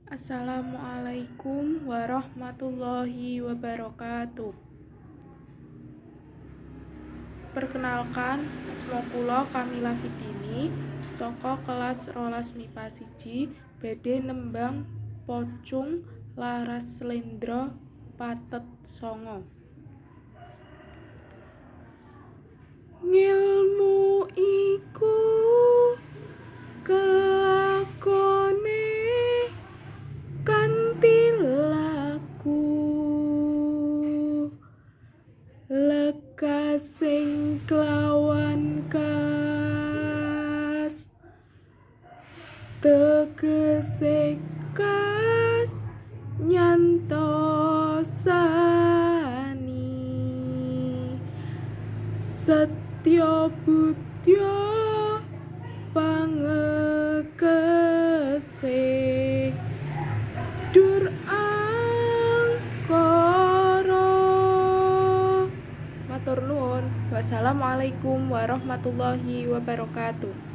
Assalamualaikum warahmatullahi wabarakatuh. Perkenalkan, asma kula Kamila Fitini saka kelas 12 MIPA 1 badhe nembang pocung laras slendra pathet sanga. Ngilmu iku kelakone kanthi laku lekasing klawan kas tegese kas nyantosani setya budya pangekese dur angkara. Matur nuwun. Wassalamualaikum warahmatullahi wabarakatuh.